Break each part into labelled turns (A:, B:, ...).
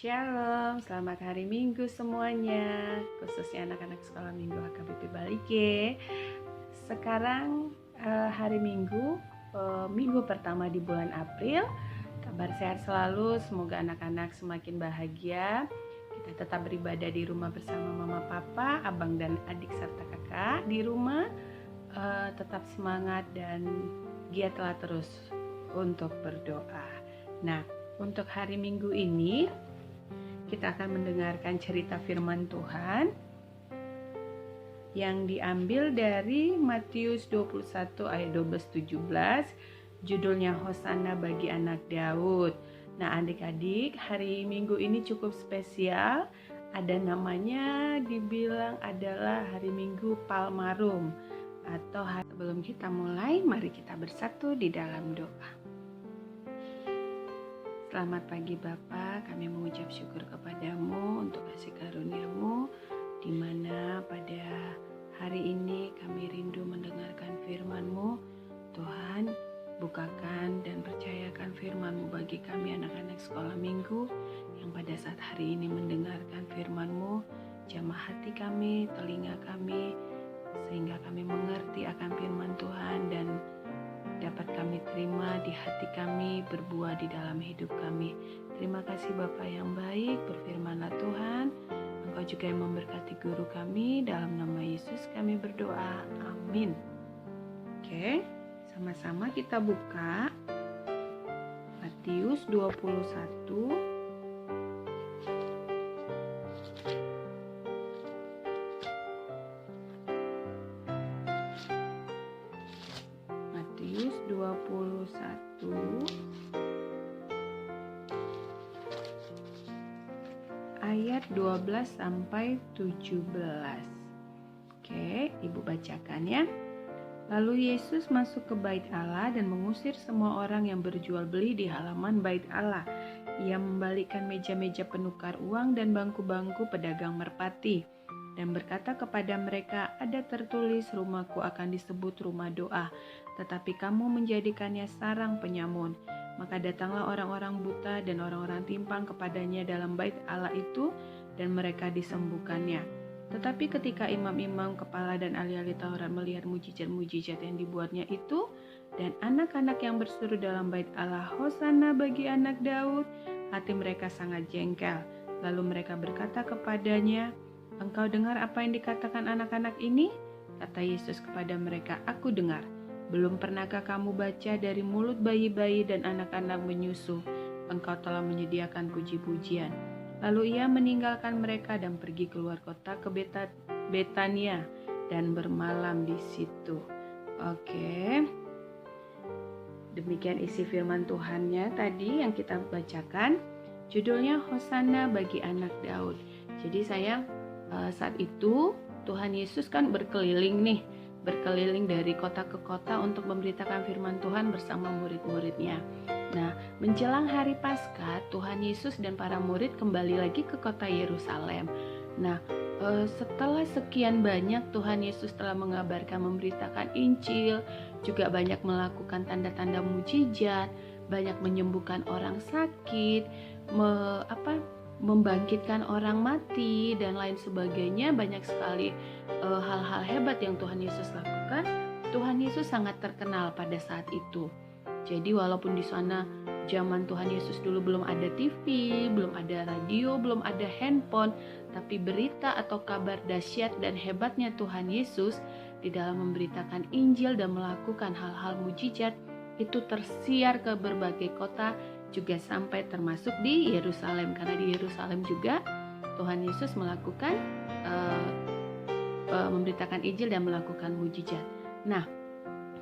A: Shalom, selamat hari Minggu semuanya, khususnya anak-anak sekolah Minggu HKBP Balike. Sekarang hari Minggu, minggu pertama di bulan April. Kabar sehat selalu, semoga anak-anak semakin bahagia. Kita tetap beribadah di rumah bersama mama papa, abang dan adik serta kakak di rumah. Tetap semangat dan giatlah terus untuk berdoa. Nah, untuk hari Minggu ini kita akan mendengarkan cerita firman Tuhan yang diambil dari Matius 21 ayat 12-17, judulnya Hosana bagi anak Daud. Nah, adik-adik, hari Minggu ini cukup spesial. Ada namanya dibilang adalah hari Minggu Palmarum atau sebelum kita mulai, mari kita bersatu di dalam doa. Selamat pagi Bapa, kami mengucap syukur kepadamu untuk kasih karunia-Mu, di mana pada hari ini kami rindu mendengarkan firman-Mu. Tuhan, bukakan dan percayakan firman-Mu bagi kami anak-anak sekolah minggu yang pada saat hari ini mendengarkan firman-Mu. Jamah hati kami, telinga kami, sehingga kami mengerti akan firman Tuhan dan dapat kami terima di hati kami, berbuah di dalam hidup kami. Terima kasih Bapa yang baik, berfirmanlah Tuhan. Engkau juga yang memberkati guru kami, dalam nama Yesus kami berdoa, amin. Oke, sama-sama kita buka Matius 21 ayat 12 sampai 17. Oke, Ibu bacakan ya. Lalu Yesus masuk ke bait Allah dan mengusir semua orang yang berjual beli di halaman bait Allah. Ia membalikkan meja-meja penukar uang dan bangku-bangku pedagang merpati dan berkata kepada mereka, ada tertulis, rumahku akan disebut rumah doa, tetapi kamu menjadikannya sarang penyamun. Maka datanglah orang-orang buta dan orang-orang timpang kepadanya dalam bait Allah itu, dan mereka disembuhkannya. Tetapi ketika imam-imam kepala dan ahli-ahli Taurat melihat mujizat-mujizat yang dibuatnya itu, dan anak-anak yang berseru dalam bait Allah, Hosana bagi anak Daud, hati mereka sangat jengkel. Lalu mereka berkata kepadanya, engkau dengar apa yang dikatakan anak-anak ini? Kata Yesus kepada mereka, aku dengar. Belum pernahkah kamu baca dari mulut bayi-bayi dan anak-anak menyusu, engkau telah menyediakan puji-pujian. Lalu ia meninggalkan mereka dan pergi keluar kota ke Betania dan bermalam di situ. Oke. Demikian isi firman Tuhannya tadi yang kita bacakan. Judulnya Hosana bagi anak Daud. Jadi sayang, saat itu Tuhan Yesus kan berkeliling dari kota ke kota untuk memberitakan firman Tuhan bersama murid-muridnya. Nah, menjelang hari Paskah, Tuhan Yesus dan para murid kembali lagi ke kota Yerusalem. Nah, setelah sekian banyak Tuhan Yesus telah mengabarkan, memberitakan Injil, juga banyak melakukan tanda-tanda mujizat, banyak menyembuhkan orang sakit, membangkitkan orang mati dan lain sebagainya. Banyak sekali hal-hal hebat yang Tuhan Yesus lakukan. Tuhan Yesus sangat terkenal pada saat itu. Jadi walaupun di sana zaman Tuhan Yesus dulu belum ada TV, belum ada radio, belum ada handphone, tapi berita atau kabar dahsyat dan hebatnya Tuhan Yesus di dalam memberitakan Injil dan melakukan hal-hal mujizat itu tersiar ke berbagai kota, juga sampai termasuk di Yerusalem, karena di Yerusalem juga Tuhan Yesus melakukan memberitakan Injil dan melakukan mujizat. Nah,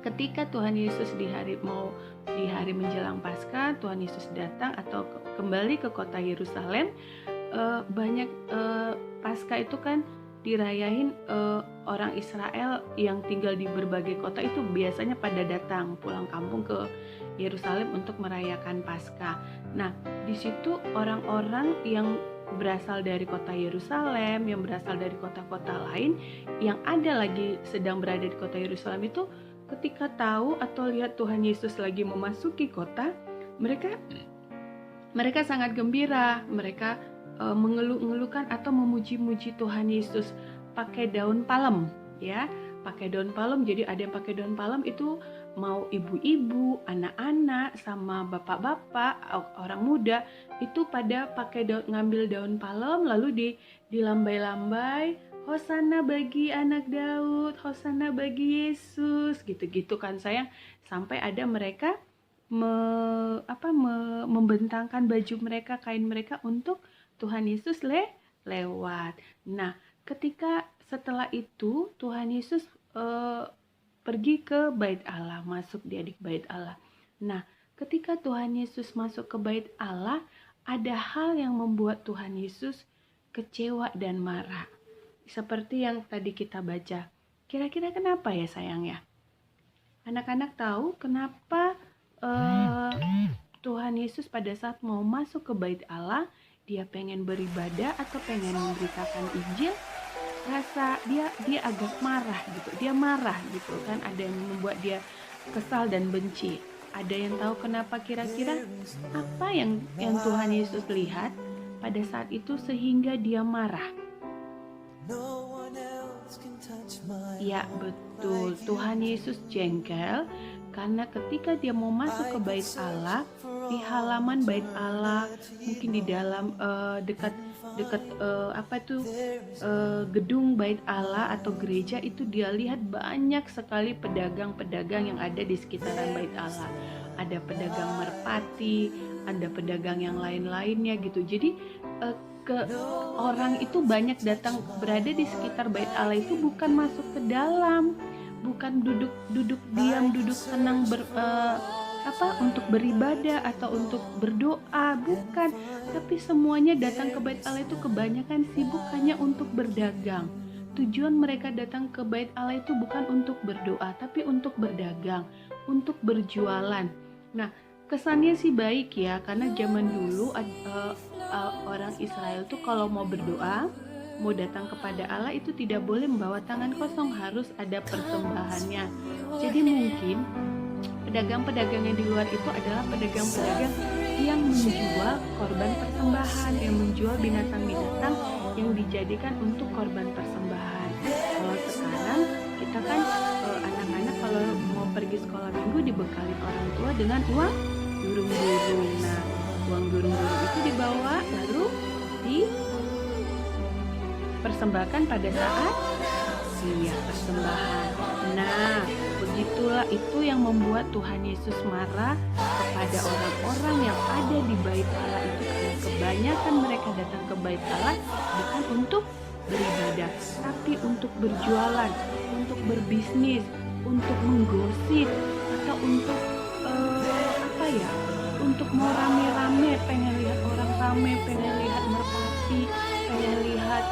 A: ketika Tuhan Yesus di hari menjelang Paskah, Tuhan Yesus datang atau kembali ke kota Yerusalem. Banyak Paskah itu kan dirayain, orang Israel yang tinggal di berbagai kota itu biasanya pada datang pulang kampung ke Yerusalem untuk merayakan Paskah. Nah, di situ orang-orang yang berasal dari kota Yerusalem, yang berasal dari kota-kota lain, yang ada lagi sedang berada di kota Yerusalem itu, ketika tahu atau lihat Tuhan Yesus lagi memasuki kota, mereka Mereka sangat gembira, mereka mengeluh-ngeluhkan atau memuji-muji Tuhan Yesus pakai daun palem, ya, pakai daun palem. Jadi ada yang pakai daun palem itu mau ibu-ibu, anak-anak, sama bapak-bapak, orang muda itu pada pakai ngambil daun palem lalu dilambai-lambai, Hosana bagi anak Daud, Hosana bagi Yesus, gitu-gitu kan sayang, sampai ada mereka membentangkan baju mereka, kain mereka untuk Tuhan Yesus lewat. Nah, ketika setelah itu Tuhan Yesus pergi ke bait Allah, masuk dia di bait Allah. Nah, ketika Tuhan Yesus masuk ke bait Allah, ada hal yang membuat Tuhan Yesus kecewa dan marah. Seperti yang tadi kita baca. Kira-kira kenapa ya sayang ya? Anak-anak tahu kenapa Tuhan Yesus pada saat mau masuk ke bait Allah, dia pengen beribadah atau pengen memberitakan Injil, rasa dia agak marah gitu. Dia marah gitu kan, ada yang membuat dia kesal dan benci. Ada yang tahu kenapa kira-kira apa yang Tuhan Yesus lihat pada saat itu sehingga dia marah? Ya betul, Tuhan Yesus jengkel karena ketika dia mau masuk ke bait Allah, di halaman bait Allah, mungkin di dalam dekat gedung bait Allah atau gereja itu, dia lihat banyak sekali pedagang-pedagang yang ada di sekitaran bait Allah. Ada pedagang merpati, ada pedagang yang lain-lainnya gitu. Jadi orang itu banyak datang berada di sekitar bait Allah itu bukan masuk ke dalam, bukan duduk diam, duduk tenang untuk beribadah atau untuk berdoa, bukan. Tapi semuanya datang ke bait Allah itu kebanyakan sibuk hanya untuk berdagang. Tujuan mereka datang ke bait Allah itu bukan untuk berdoa, tapi untuk berdagang, untuk berjualan. Nah, kesannya sih baik ya, karena zaman dulu orang Israel tuh kalau mau berdoa, mau datang kepada Allah itu tidak boleh membawa tangan kosong, harus ada persembahannya. Jadi mungkin pedagang-pedagang yang di luar itu adalah pedagang-pedagang yang menjual korban persembahan, yang menjual binatang-binatang yang dijadikan untuk korban persembahan. Kalau sekarang kita kan anak-anak kalau mau pergi sekolah minggu dibekali orang tua dengan uang durung-durung. Nah, uang durung-durung itu dibawa lalu dipersembahkan pada saat persembahan. Nah, begitulah itu yang membuat Tuhan Yesus marah kepada orang-orang yang ada di bait Allah itu, karena kebanyakan mereka datang ke bait Allah bukan untuk beribadah, tapi untuk berjualan, untuk berbisnis, untuk menggosip, atau untuk untuk mau rame-rame, pengen lihat orang rame, pengen lihat merpati, pengen lihat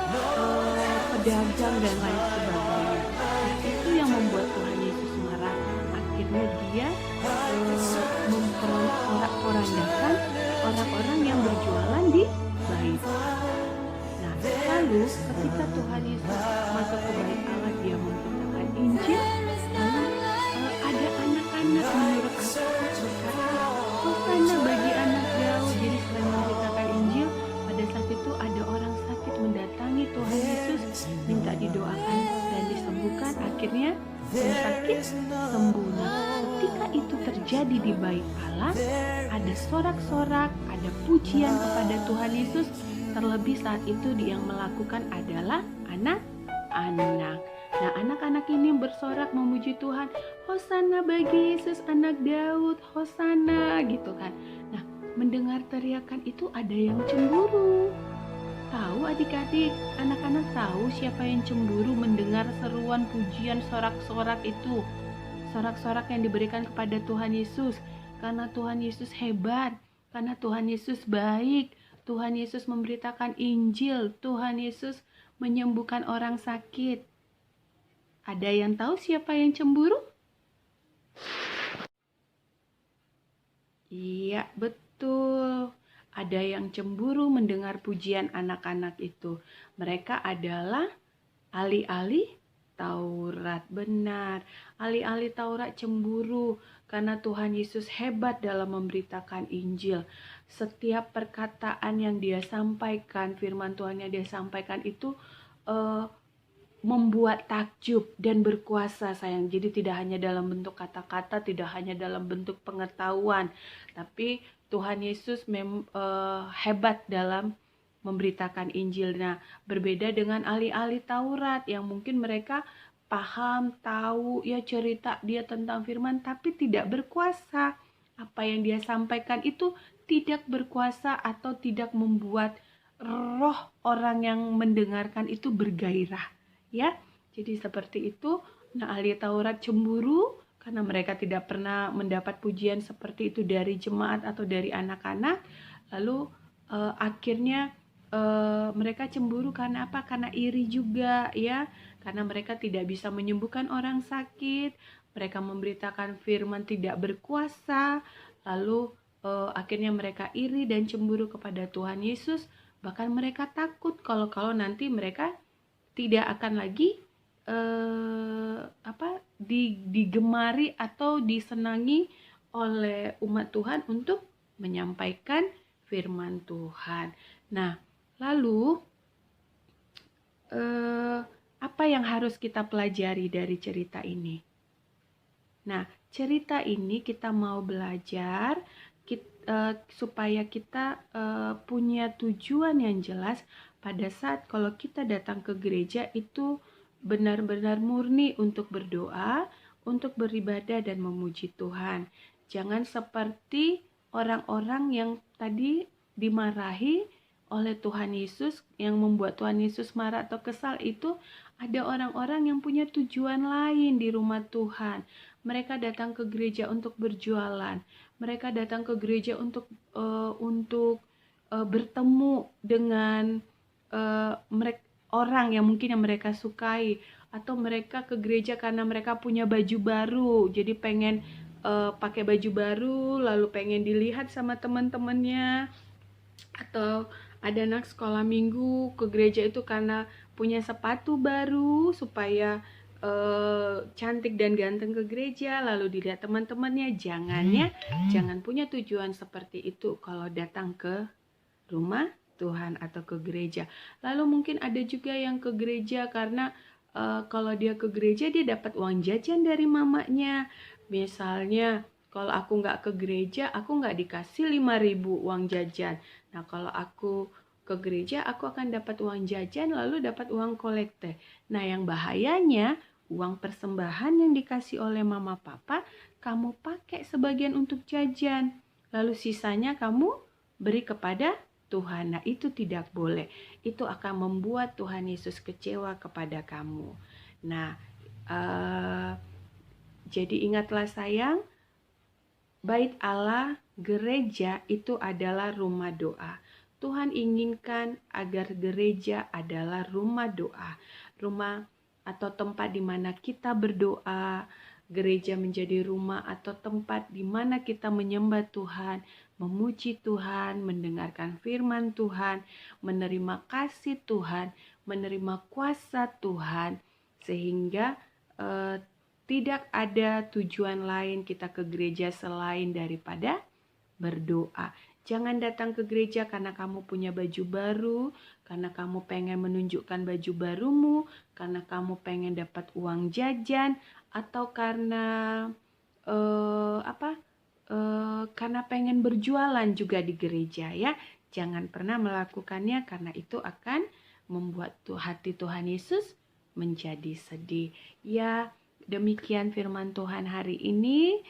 A: pedagang dan lain sebagainya. Nah, itu yang membuat Tuhan Yesus marah. Akhirnya dia memporak-porandakan orang-orang yang berjualan di bait. Nah, lalu ketika Tuhan Yesus masuk ke bait Allah, dia memberitakan Injil, lalu ada anak-anak menurut Alkitab berkata, Hosana bagi anak Daud. Jadi selain memberitakan Injil, pada saat itu ada orang sakit mendatangi Tuhan Yesus, minta didoakan dan disembuhkan. Akhirnya yang sakit sembuh. Ketika itu terjadi di bait Allah, ada sorak-sorak, ada pujian kepada Tuhan Yesus. Terlebih saat itu yang melakukan adalah anak-anak. Nah, anak-anak ini bersorak memuji Tuhan, Hosana bagi Yesus anak Daud, Hosana, gitu kan. Nah, mendengar teriakan itu ada yang cemburu. Tahu adik-adik, anak-anak tahu siapa yang cemburu mendengar seruan pujian sorak-sorak itu? Sorak-sorak yang diberikan kepada Tuhan Yesus. Karena Tuhan Yesus hebat, karena Tuhan Yesus baik, Tuhan Yesus memberitakan Injil, Tuhan Yesus menyembuhkan orang sakit. Ada yang tahu siapa yang cemburu? Iya, betul. Ada yang cemburu mendengar pujian anak-anak itu. Mereka adalah alih-alih Taurat. Benar, ahli-ahli Taurat cemburu karena Tuhan Yesus hebat dalam memberitakan Injil. Setiap perkataan yang dia sampaikan, firman Tuhan yang dia sampaikan itu membuat takjub dan berkuasa, sayang. Jadi tidak hanya dalam bentuk kata-kata, tidak hanya dalam bentuk pengetahuan, tapi Tuhan Yesus hebat dalam memberitakan Injil. Nah, berbeda dengan ahli-ahli Taurat yang mungkin mereka paham, tahu, ya cerita dia tentang firman, tapi tidak berkuasa. Apa yang dia sampaikan itu tidak berkuasa atau tidak membuat roh orang yang mendengarkan itu bergairah. Ya, jadi seperti itu. Nah, ahli Taurat cemburu karena mereka tidak pernah mendapat pujian seperti itu dari jemaat atau dari anak-anak. Lalu akhirnya mereka cemburu karena apa? Karena iri juga, ya. Karena mereka tidak bisa menyembuhkan orang sakit, mereka memberitakan firman tidak berkuasa. Lalu akhirnya mereka iri dan cemburu kepada Tuhan Yesus. Bahkan mereka takut kalau nanti mereka tidak akan lagi digemari atau disenangi oleh umat Tuhan untuk menyampaikan firman Tuhan. Nah, lalu apa yang harus kita pelajari dari cerita ini? Nah, cerita ini kita mau belajar supaya kita punya tujuan yang jelas pada saat kalau kita datang ke gereja itu benar-benar murni untuk berdoa, untuk beribadah dan memuji Tuhan. Jangan seperti orang-orang yang tadi dimarahi oleh Tuhan Yesus, yang membuat Tuhan Yesus marah atau kesal itu ada orang-orang yang punya tujuan lain di rumah Tuhan. Mereka datang ke gereja untuk berjualan. Mereka datang ke gereja untuk bertemu dengan orang yang mungkin yang mereka sukai, atau mereka ke gereja karena mereka punya baju baru, jadi pengen pakai baju baru, lalu pengen dilihat sama teman-temannya. Atau ada anak sekolah minggu ke gereja itu karena punya sepatu baru supaya cantik dan ganteng ke gereja, lalu dilihat teman-temannya. Jangan punya tujuan seperti itu kalau datang ke rumah Tuhan atau ke gereja. Lalu mungkin ada juga yang ke gereja karena kalau dia ke gereja dia dapat uang jajan dari mamanya. Misalnya kalau aku nggak ke gereja, aku nggak dikasih 5.000 uang jajan. Nah, kalau aku ke gereja, aku akan dapat uang jajan lalu dapat uang kolekte. Nah, yang bahayanya uang persembahan yang dikasih oleh mama papa, kamu pakai sebagian untuk jajan. Lalu sisanya kamu beri kepada Tuhan. Nah, itu tidak boleh. Itu akan membuat Tuhan Yesus kecewa kepada kamu. Nah, jadi ingatlah sayang, bait Allah, gereja itu adalah rumah doa. Tuhan inginkan agar gereja adalah rumah doa. Rumah atau tempat di mana kita berdoa. Gereja menjadi rumah atau tempat di mana kita menyembah Tuhan, memuji Tuhan, mendengarkan firman Tuhan, menerima kasih Tuhan, menerima kuasa Tuhan, sehingga tidak ada tujuan lain kita ke gereja selain daripada berdoa. Jangan datang ke gereja karena kamu punya baju baru, karena kamu pengen menunjukkan baju barumu, karena kamu pengen dapat uang jajan, atau karena karena pengen berjualan juga di gereja, ya. Jangan pernah melakukannya karena itu akan membuat hati Tuhan Yesus menjadi sedih. Ya, demikian firman Tuhan hari ini.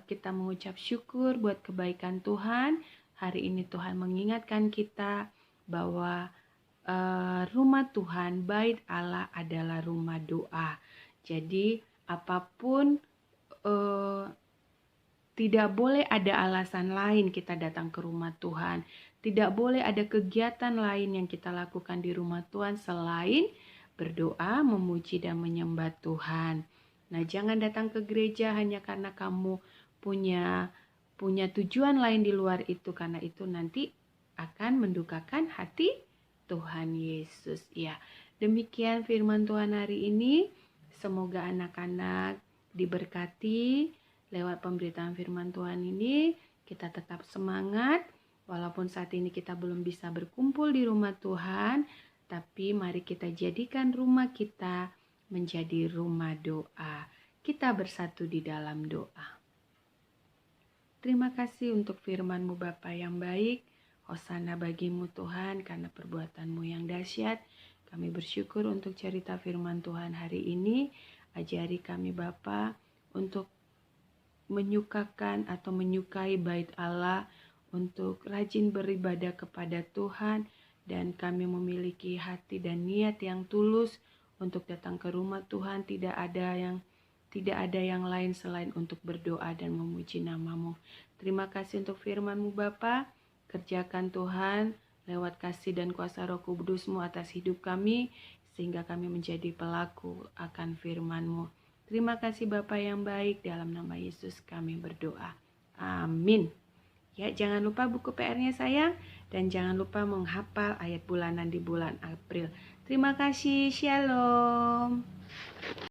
A: Kita mengucap syukur buat kebaikan Tuhan. Hari ini Tuhan mengingatkan kita bahwa rumah Tuhan, bait Allah adalah rumah doa. Jadi apapun tidak boleh ada alasan lain kita datang ke rumah Tuhan. Tidak boleh ada kegiatan lain yang kita lakukan di rumah Tuhan selain berdoa, memuji, dan menyembah Tuhan. Nah, jangan datang ke gereja hanya karena kamu punya tujuan lain di luar itu. Karena itu nanti akan mendukakan hati Tuhan Yesus. Ya, Demikian firman Tuhan hari ini. Semoga anak-anak diberkati lewat pemberitaan firman Tuhan ini. Kita tetap semangat. Walaupun saat ini kita belum bisa berkumpul di rumah Tuhan, tapi mari kita jadikan rumah kita menjadi rumah doa. Kita bersatu di dalam doa. Terima kasih untuk firman-Mu Bapa yang baik. Hosana bagimu Tuhan karena perbuatan-Mu yang dahsyat. Kami bersyukur untuk cerita firman Tuhan hari ini. Ajari kami Bapa untuk menyukakan atau menyukai bait Allah, untuk rajin beribadah kepada Tuhan, dan kami memiliki hati dan niat yang tulus untuk datang ke rumah Tuhan. Tidak ada yang lain selain untuk berdoa dan memuji nama-Mu. Terima kasih untuk firman-Mu Bapa. Kerjakan Tuhan lewat kasih dan kuasa Roh Kudus-Mu atas hidup kami, sehingga kami menjadi pelaku akan firman-Mu. Terima kasih Bapa yang baik, dalam nama Yesus kami berdoa. Amin. Ya, jangan lupa buku PR-nya sayang, dan jangan lupa menghafal ayat bulanan di bulan April. Terima kasih, shalom.